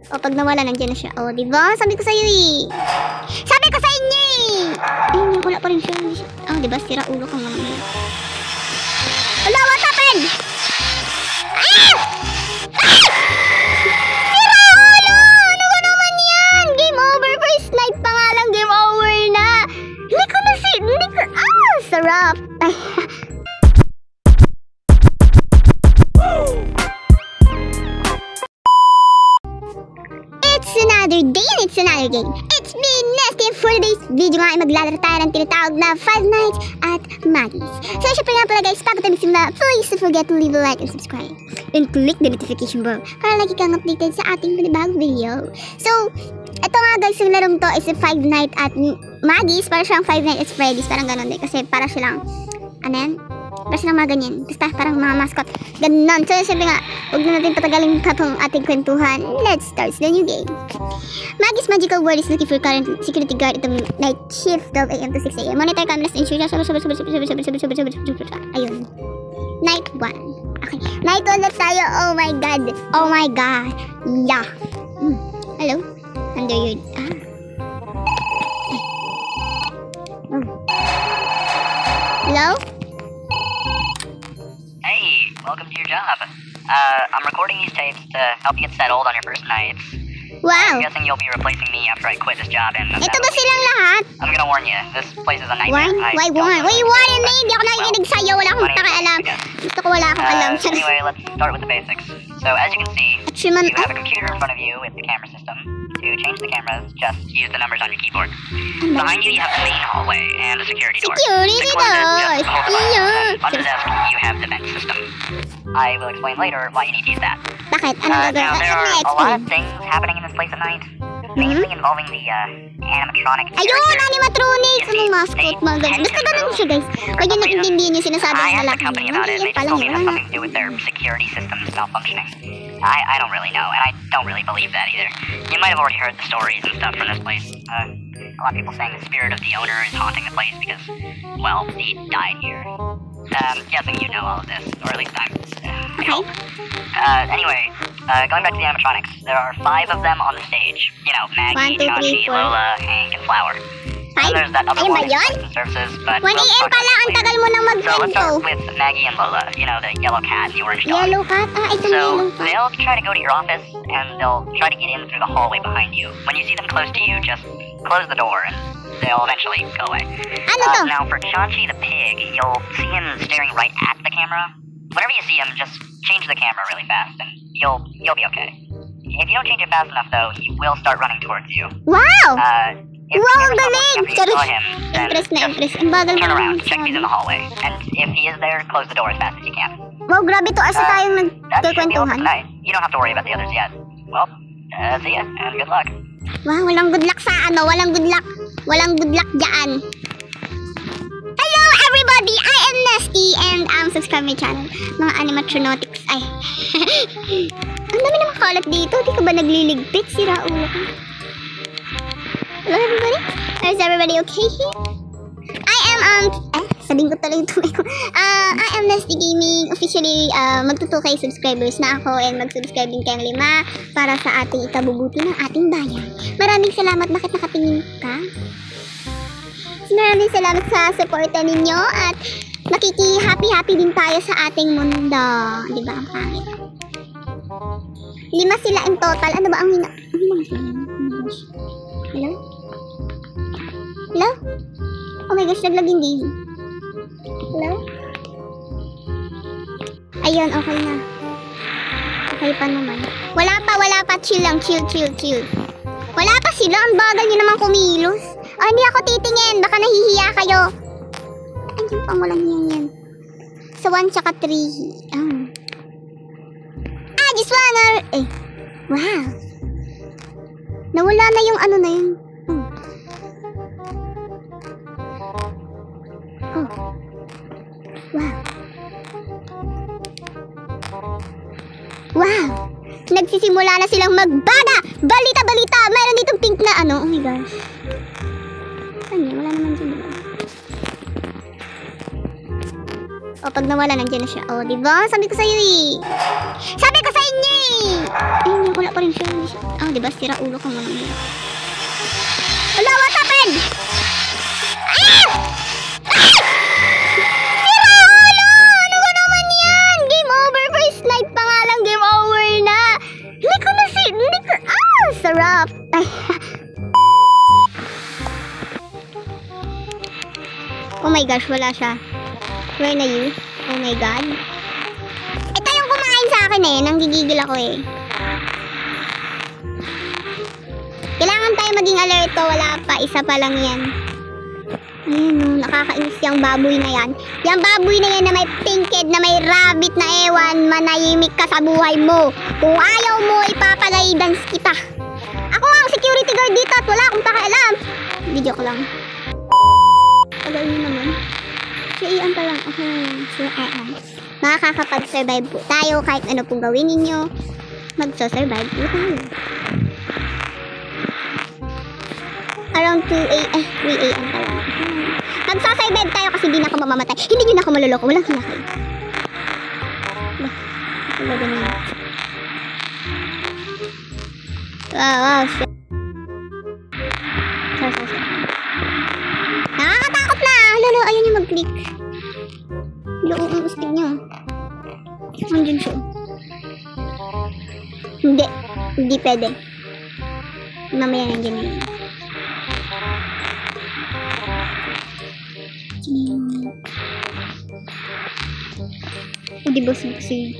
O, pag nawala, nandiyan na siya. O, diba? Sabi ko sa'yo eh. Sabi ko sa inyo eh! Ayun, wala pa rin siya. Oh, diba? Sira ulo ka mamaya. Wala, what happened? Ah! Ah! Sira ulo! Ano ba naman yan? Game over. First night pa nga lang. Game over na. Hindi ko na sarap. Ay. It's another day and it's another game. It's me, Nesty, and for today's video nga ay maglalaro tayo ng tinatawag na 5 Nights at Maggie's. So syempre nga pala guys, bago tayo magsimula, please don't forget to leave a like and subscribe. And click the notification bell para lagi kang updated sa ating panibagong video. So, ito nga guys, yung larong to is 5 Nights at Maggie's. Para siyang 5 Nights at Freddy's, parang ganun din. Kasi para silang, ano yan? Para silang mga ganyan. Basta parang mga mascot. Ganon. So, syempre nga, huwag na natin patagalin pa itong ating kwentuhan. Let's start the new game. Maggie's magical world is looking for current security guard at the night shift 12 AM to 6 AM. Monitor cameras to ensure. Ayun. Night 1. Okay. Night 1 na tayo. Oh my god. Oh my god. Yeah. Hello? Under your... Hello? Hey, welcome to your job. I'm recording these tapes to help you get settled on your first nights. Wow. I'm guessing you'll be replacing me after I quit this job and... Ito ba silang lahat? I'm gonna warn you, this place is a nightmare. Why warn? Why warn me? Hindi ako nakikinig sa'yo. Wala akong pakialam. Gusto ko wala akong alam. Anyway, let's start with the basics. So, as you can see, you have a computer in front of you with the camera system. To change the cameras, just use the numbers on your keyboard. Behind you have the main hallway and a security door. Security door! Under the desk, you have the vent system. I will explain later why you need to use that. Bakit? Ano gagawin? Now, there are a lot of things happening in this place at night. Mainly involving the animatronic. Ayun! Animatronics! Anong mascot? Mga ganun. Basta ganun siya guys. Pag yun naintindihan yung sinasabi ng lalaki. I asked the company about it and they just told me it has something to do with their security systems malfunctioning. I don't really know, and I don't really believe that either. You might have already heard the stories and stuff from this place. A lot of people saying the spirit of the owner is haunting the place because, well, he died here. Guessing you know all of this, or at least I hope. Anyway, going back to the animatronics, there are 5 of them on the stage. You know, Maggie, Chachi, Lola, Hank, and Flower. And there's that other one in services, but 1 AM pala, ang tagal mo nang so let's start with Maggie and Lola, you know, the yellow cat and the orange dog. Yellow cat? Ito so they'll try to go to your office, and they'll try to get in through the hallway behind you. When you see them close to you, just close the door, and they'll eventually go away. Now for Chachi the pig, you'll see him staring right at the camera. Whenever you see him, just change the camera really fast, and you'll be okay. If you don't change it fast enough, though, he will start running towards you. Wow! If wow, ang galing! Impress. Turn around, check if he's in the hallway. And if he is there, close the door as fast as you can. Wow, grabe to. Asa tayong nagkukwentuhan. You don't have to worry about the others yet. Well, see ya, and good luck. Wow, walang good luck sa ano. Walang good luck. Walang good luck dyan. Hello everybody! I am Nesty and subscribe my channel. Mga animatronics. Ay. Ang dami naman kalat dito. Di ka ba nagliligpit? Sira ulo ka. Hello everybody? Is everybody okay here? I am sabihin ko talaga ito. I am Nesty Gaming. Officially, magto-2K subscribers na ako and mag-subscribe din kayong 5 para sa ating ikabubuti ng ating bayan. Maraming salamat. Bakit nakatingin ka? Maraming salamat sa suporta ninyo at makiki-happy din tayo sa ating mundo. Diba ang pangit? 5 sila in total. Ano ba ang mga sila? Hello? Hello? Oh my gosh, naglaging game. Hello? Ayun, okay na. Okay pa naman. Wala pa. Chill lang. Chill. Wala pa sila. Ang bagal nyo naman kumilos. Hindi ako titingin. Baka nahihiya kayo. Ayun pang walang yan. Sa 1 tsaka 3. Just wanna... Wow. Nawala na yung ano na yun. Wow! Nagsisimula na silang magbada! Balita! Mayroon ditong pink na ano. Oh my gosh. Wala naman dyan, diba? O, pag nawala, nandiyan na siya. O, diba? Sabi ko sa'yo eh. Sabi ko sa inyo eh! Ayun, wala pa rin siya. hindi siya. Oh, diba? Sira ulo ka muna. Wala, what happened? Ah! Ah! Sira ulo! Ano ba naman yan? Game over. First night pa nga lang, game over na. Hindi ko. Ah, sarap. Ay. Oh my gosh, wala siya. Where na you? Oh my god. Ito yung kumain sa akin eh. Nanggigigil ako eh. Kailangan tayo maging alerto. Wala pa. Isa pa lang yan. Ayan o. Nakakainis yung baboy na yan. Yung baboy na yan na may pink head, na may rabbit na ewan. Manahimik ka sa buhay mo. Kung ayaw mo, ipapalaydance kita. Ako ang security guard dito at wala akong pakialam. Video ko lang. Tagal nyo naman. Si Ian pa lang. Okay. Si Ian. Makakapag-survive po tayo kahit ano pong gawin ninyo. Magso-survive po tayo. Around 2 a.m. 3 a.m. pa lang. Magso-survive tayo kasi di na ako mamamatay. Hindi nyo na ako maluloko. Walang hiya kayo. Talaga na. Wow, shit. Sorry. Nakakatakot na! Lalo, ayaw niyo mag-click. Loo ang ustig niyo. Andun siya. Hindi pwede. Mamaya nandiyan na yun. O, di ba sexy?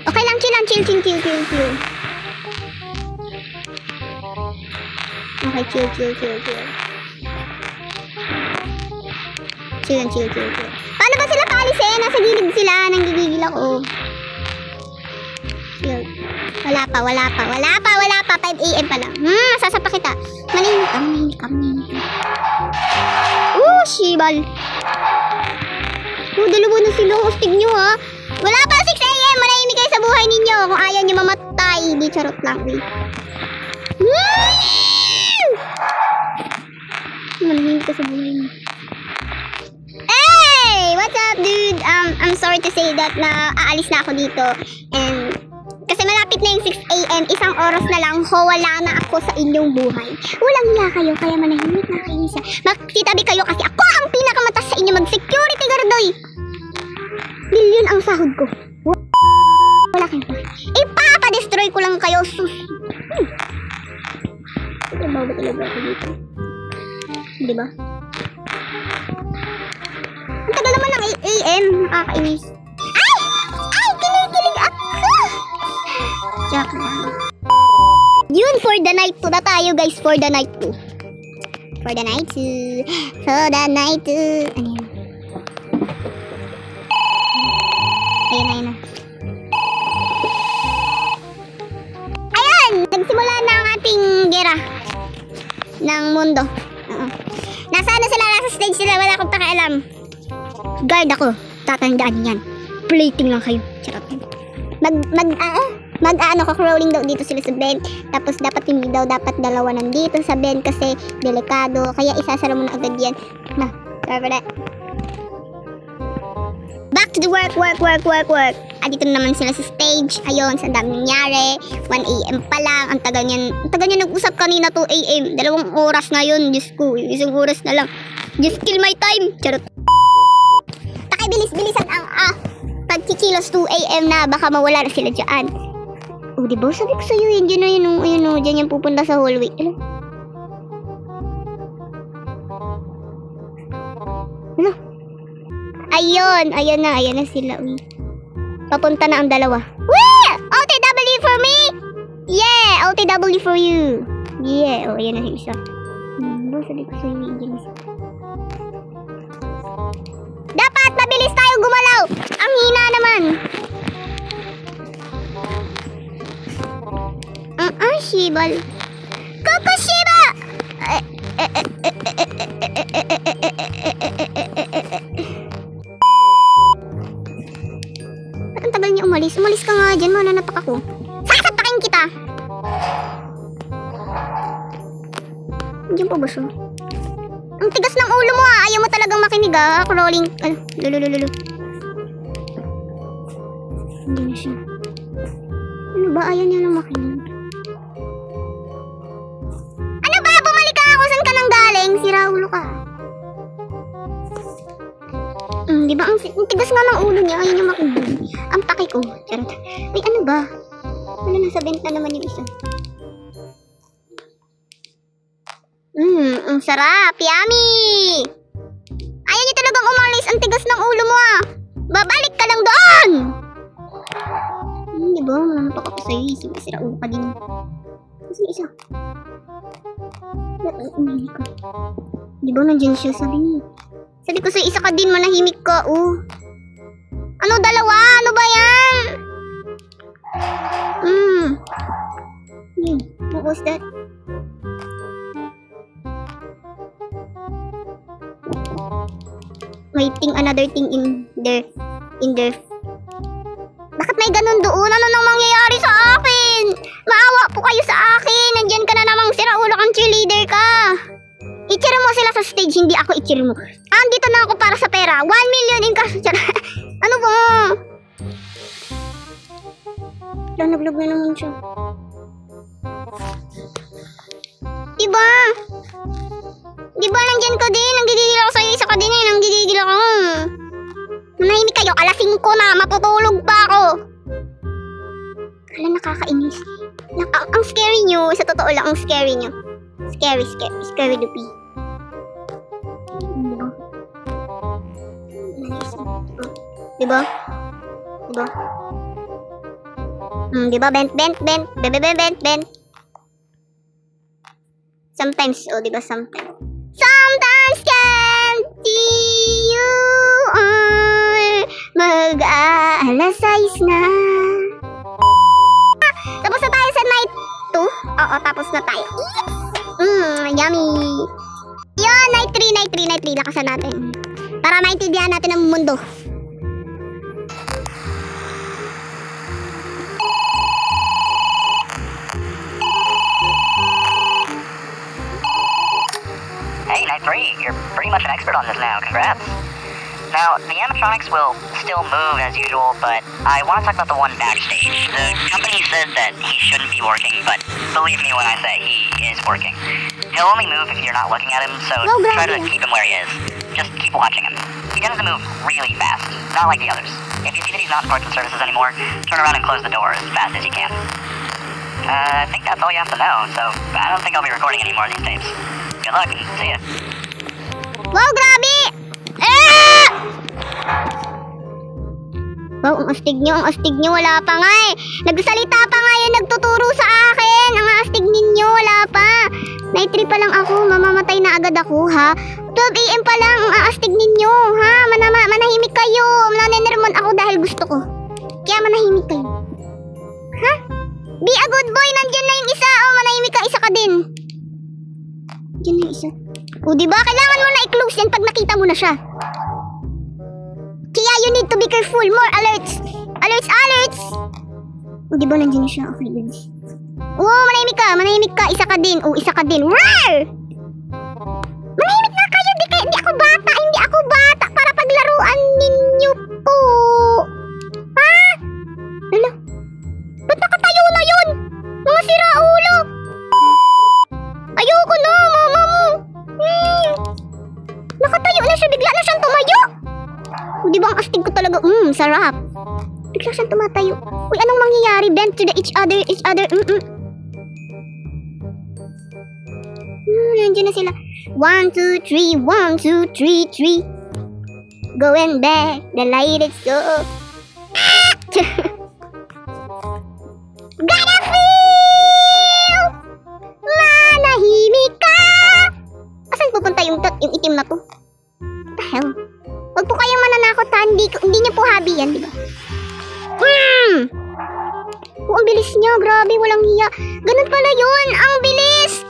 Okay lang, chill. Okay, chill. Chill. Paano ba sila paalisin? Nasa gilid sila. Nanggigigil ako. Chill. Wala pa. 5 a.m. pa lang. Masasapa kita. Manimik ka. Shibal. Dalawa na sila. Hostig nyo ha. Wala pa 6 a.m. Manahimik kayo sa buhay ninyo. Kung ayaw nyo mamatay. Di charot lang. Manahimik ka sa buhay nyo. Hey! What's up, dude? I'm sorry to say that na aalis na ako dito. And kasi malapit na yung 6 a.m. Isang oras na lang, wala na ako sa inyong buhay. Walang hiya kayo, kaya manahimik na kayo sa... Magsitabi kayo kasi ako ang pinakamatas sa inyo mag-security guardoy. Bilyon ang sahod ko. Wala kayong pa. Ipapa-destroy ko lang kayo. Diba ba talaga ako dito? Diba? Ang tagal naman ng 8 a.m. Nakakainis. Ay! Kilig ako! Joke lang. Yun, for the night 2 na tayo guys. For the night 2. Ano yan? Ayan na. Ayan! Nagsimula na ang ating gera ng mundo. Nasa stage sila. Wala akong pakialam. Guard ako. Tatandaan yan. Plating lang kayo. Charot. Crawling daw dito sila sa bed. Tapos dapat hindi daw dapat dalawa nandito sa bed kasi delikado. Kaya isasara mo na agad yan. Sorry for that. Back to the work. Dito naman sila sa stage. Ayun, sa dami nangyari. 1 a.m. pa lang. Ang tagal niya nag-usap kanina 2 a.m. 2 oras na yun. Diyos ko, isang oras na lang. Just kill my time. Charot. Takay bilis-bilisan ang pagkikilos 2 a.m. na baka mawala na sila dyan. Oh, diba? Sabi ko sa'yo, yun dyan yung pupunta sa hallway. Ano? Ayun na sila. Papunta na ang dalawa. Wee! OTW for me! Yeah! OTW for you! Yeah! Oh, ayan na si isa. Sabi ko sa'yo, yun dyan isa. Dapat mabilis tayo gumalaw! Ang hina naman! Shibal. Coco Shiba! Ang tagal niya umalis. Umalis ka nga dyan. Mananapak ako. Sasapakin kita! Diyan pa ba siya? Ang tigas ng ulo mo Ayaw mo talagang makinig Crawling. Lululululu. Hindi na siya. Ano ba? Ayaw niya lang makinig. Ano ba? Bumalik ka ako. Saan ka nang galing? Sira ulo ka. Di ba? Ang tigas nga ng ulo niya. Ayaw niya makinig. Ang paki ko. Charot. Ay, ano ba? Ano, nasa benta naman yung isa. Ang sarap. Yummy! Ayaw niya talagang umalis. Ang tigas ng ulo mo ah. Babalik ka lang doon! Di ba? Mamapak ako sa'yo. Sira ulo ka din. Kasi isa. Umili ka. Di ba? Nandiyan siya. Sabi ko sa'yo, isa ka din. Manahimik ka. Oh. Ano dalawa? Ano ba yan? What was that? Waiting another thing in there. Bakit may ganun doon? Ano nang mangyayari sa akin? Maawa po kayo sa akin. Nandyan ka na namang sira ulo kang cheerleader ka. I-cheer mo sila sa stage, hindi ako i-cheer mo. Andito na ako para sa pera. 1 million in cash. Ano ba? Naglag na naman siya. Diba nandyan ka din? Nanggigigil ako sa'yo. Isa ka din eh. Nanggigigil ako. Manahimik kayo. Alas 5 na. Matutulog pa ako. Kala nakakainis. Ang scary nyo. Sa totoo lang, ang scary nyo. Scary dupi. Diba? Diba? Bent. Sometimes, diba? Sometimes can't see you are mag-aalas 6 na. Tapos na tayo sa night 2. Oo, tapos na tayo. Yummy. Yun, night 3. Lakasan natin. Para maintindihan natin ang mundo. Hey, Night 3, you're pretty much an expert on this now. Congrats. Now, the animatronics will still move as usual, but I want to talk about the one backstage. The company said that he shouldn't be working, but believe me when I say he is working. He'll only move if you're not looking at him, so try to keep him where he is. Just keep watching him. He tends to move really fast, not like the others. If you see that he's not in parts and services anymore, turn around and close the door as fast as you can. I think that's all you have to know, so I don't think I'll be recording any more of these tapes. Good luck and see ya. Wow, grabe! Wow, ang astig nyo, wala pa nga eh. Nagsalita pa nga yan, nagtuturo sa akin. Ang astig ninyo, wala pa. Night 3 pa lang ako, mamamatay na agad ako, ha? 12 AM pa lang, ang astig ninyo, ha? Manahimik kayo. Nanenermon ako dahil gusto ko. Kaya manahimik kayo. Ha? Be a good boy, nandyan na yung isa. Manahimik ka, isa ka din. Diyan na yung isa. Diba? Kailangan mo na i-close yan pag nakita mo na siya. Kaya you need to be careful. More alerts. Alerts. Diba nandiyan na siya? Okay, good. Manahimik ka. Isa ka din. Isa ka din. Roar! Manahimik na kayo. Hindi ako bata para paglaruan ninyo po. Ha? Hala? Ba't nakatayo na yun? Mga sira ulo. Ayoko na, mama mo. Nakatayo na siya. Bigla na siyang tumayo. Diba ang astig ko talaga? Sarap. Bigla siyang tumatayo. Uy, anong mangyayari? Bend to the each other. Nandiyan na sila. 1, 2, 3. 1, 2, 3, 3. Going back. The light is so. Gotta feel. Manahimik ka. Asan pupunta yung itim na to? What the hell? Huwag po kayong mananakot ha. Hindi niyo po hobby yan, diba? Ang bilis niya. Grabe, walang hiya. Ganun pala yun. Ang bilis.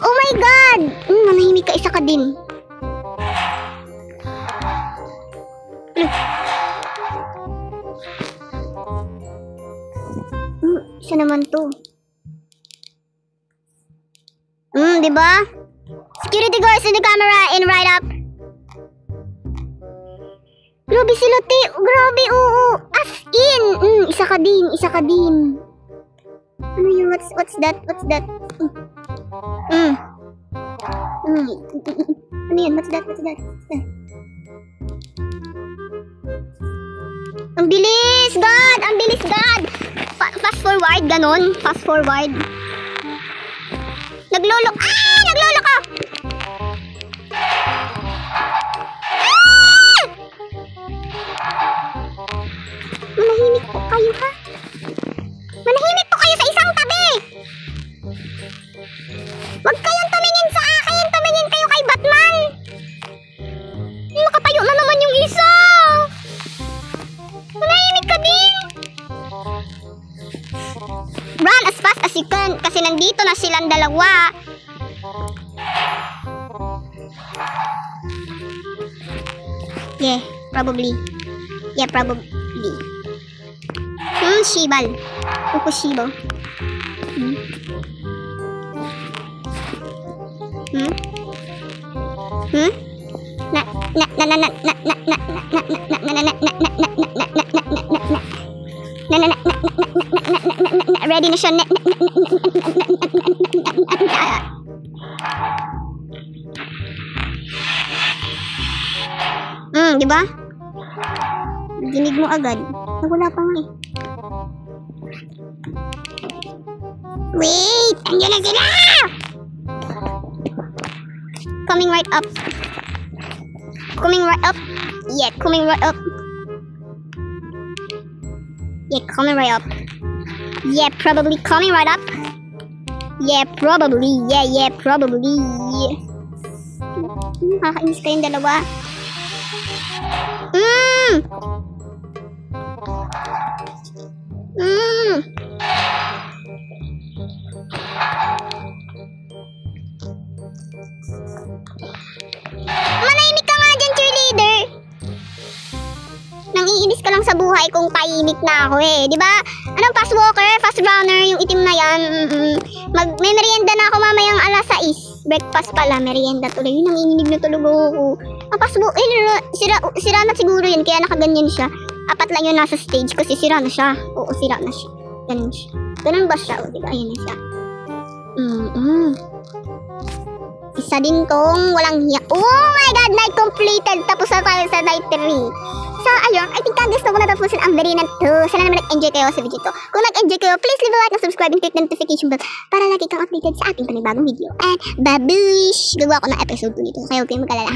Oh my God. Manahimik ka, isa ka din. Isa naman to. Diba? Security guards in the camera. In right up. Grabe sila, te. Grabe, oo. As in. Isa Isa ka din. Ano yun? What's that? Ano yun? What's that? Ang bilis, God! Fast forward, ganon. Naglolok ako! Manahimik po kayo, ha? Manahimik po kayo sa isang tabi! Huwag kayong tumingin sa akin! Tumingin kayo kay Batman! Nakatayo na naman yung isa! Manahimik ka din! Run as fast as you can kasi nandito na silang dalawa. Yeah, probably. Shibal. Shibo. Ready na siya. Diba? Dinig mo agad. Wala pa nga eh. Wait! Andiyan na sila! Coming right up. Yeah, coming right up. Yeah, probably coming right up. Yeah, probably. Nakakainis kayong dalawa. Manahimik ka nga dyan, cheerleader. Nangiinis ka lang sa buhay kung tahimik na ako eh. Diba? Anong fast walker, fast runner, yung itim na yan. May merienda na ako mamayang alas 6. Breakfast pala, merienda tuloy. Yun, nanginginig na tulog ako. Ang fast walker, sira na siguro yun, kaya nakaganyan siya. 4 lang yun nasa stage kasi sira na siya. Oo, sira na siya. Ganun siya. Ganun ba siya? O, diba? Ayan na siya. Isa din tong walang hiya. Oh my God! Night completed! Tapos na tayo sa night 3. So, ayun. I think gusto ko na tapusin ang Verina 2. Sana naman nag-enjoy kayo sa video to. Kung nag-enjoy kayo, please leave a like and subscribe and click the notification bell para lagi kang updated sa ating panibagong video. And babush! Gagawa ko ng episode 2 dito. Kaya huwag kayong mag-alala.